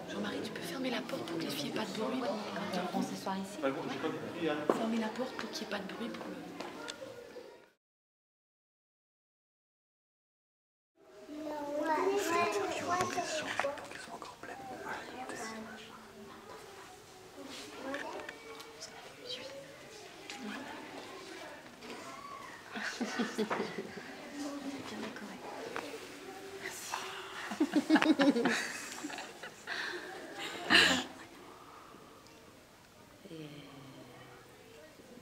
Jean-Marie, tu peux fermer la porte pour que les filles n'aient pas de bruit quand on se soir ici. Fermer la porte pour qu'il n'y ait pas de bruit pour le... C'est bien décoré. Merci.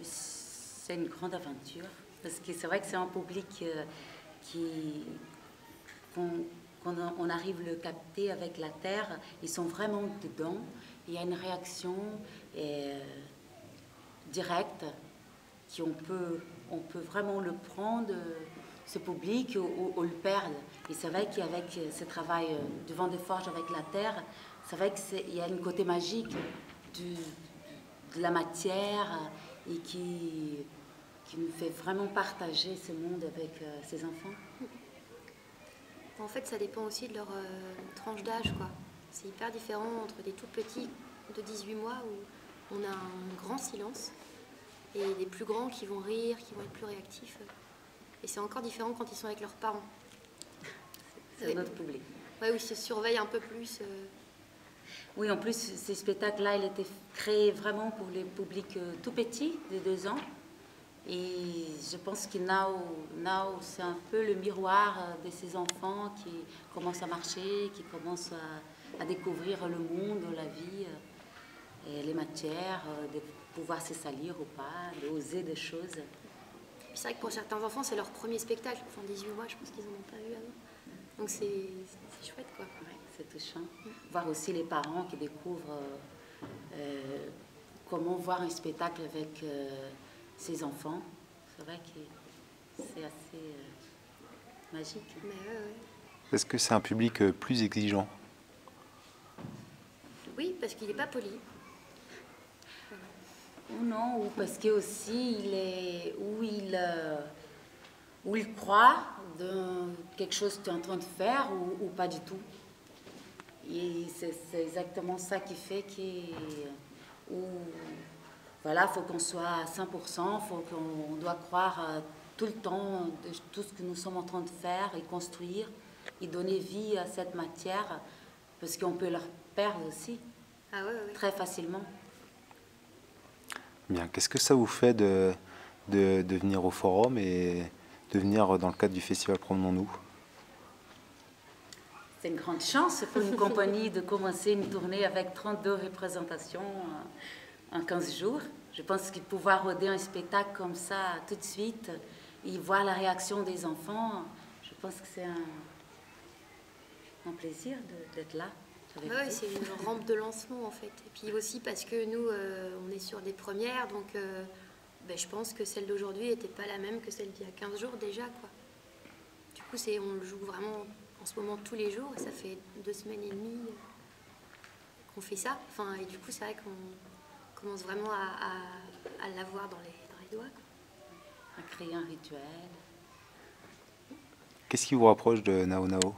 C'est une grande aventure, parce que c'est vrai que c'est un public quand on arrive à le capter avec la terre, ils sont vraiment dedans. Il y a une réaction directe, on peut vraiment le prendre, ce public, ou le perdre. Et c'est vrai qu'avec ce travail de vent de forge avec la terre, c'est vrai qu'il y a un côté magique de la matière et qui nous fait vraiment partager ce monde avec ses enfants. En fait, ça dépend aussi de leur tranche d'âge, quoi. C'est hyper différent entre des tout petits de 18 mois où on a un grand silence et des plus grands qui vont rire, qui vont être plus réactifs. Et c'est encore différent quand ils sont avec leurs parents. C'est notre public. Ouais, où ils se surveillent un peu plus. Oui, en plus, ce spectacle-là, il était créé vraiment pour les publics tout petits, de 2 ans. Et je pense que Now c'est un peu le miroir de ces enfants qui commencent à marcher, qui commencent à découvrir le monde, la vie, et les matières, de pouvoir se salir ou pas, d'oser des choses. C'est vrai que pour certains enfants, c'est leur premier spectacle. Enfin, 18 mois, je pense qu'ils n'en ont pas vu avant. Donc c'est chouette, quoi. Ouais, c'est touchant. Voir aussi les parents qui découvrent comment voir un spectacle avec ses enfants. C'est vrai que c'est assez magique. Mais ouais. Est-ce que c'est un public plus exigeant? Oui, parce qu'il n'est pas poli. Ou non, ou parce que aussi où il croit de quelque chose que tu es en train de faire ou pas du tout. Et c'est exactement ça qui fait voilà, faut qu'on soit à 100%, faut qu'on doit croire tout le temps de tout ce que nous sommes en train de faire et construire et donner vie à cette matière, parce qu'on peut leur perdre aussi très facilement. Bien, qu'est-ce que ça vous fait de venir au forum et de venir dans le cadre du festival Promenons-nous? C'est une grande chance pour une compagnie de commencer une tournée avec 32 représentations en 15 jours. Je pense que pouvoir roder un spectacle comme ça tout de suite et voir la réaction des enfants, je pense que c'est un plaisir d'être là. Oui, c'est une rampe de lancement en fait. Et puis aussi parce que nous, on est sur des premières, donc je pense que celle d'aujourd'hui n'était pas la même que celle d'il y a 15 jours déjà, quoi. Du coup, on le joue vraiment en ce moment tous les jours, et ça fait 2 semaines et demie qu'on fait ça. Enfin, et du coup, c'est vrai qu'on commence vraiment à l'avoir dans les doigts, quoi. À créer un rituel. Qu'est-ce qui vous rapproche de Nao Nao,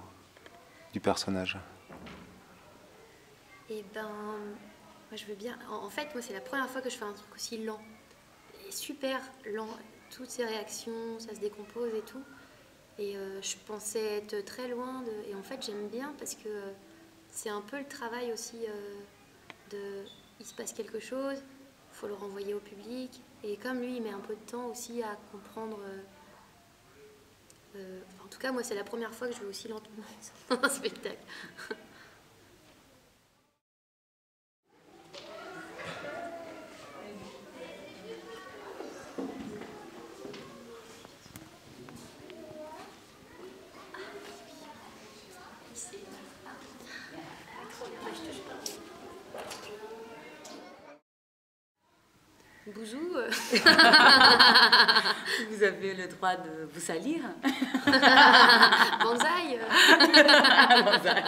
du personnage? Eh ben, moi je veux bien. En fait, moi c'est la première fois que je fais un truc aussi lent. Et super lent. Toutes ces réactions, ça se décompose et tout. Et je pensais être très loin de. Et en fait, j'aime bien parce que c'est un peu le travail aussi il se passe quelque chose, il faut le renvoyer au public. Et comme lui, il met un peu de temps aussi à comprendre. En tout cas, moi c'est la première fois que je vais aussi lentement dans un spectacle. Bouzou. Vous avez le droit de vous salir. Banzai. Banzai.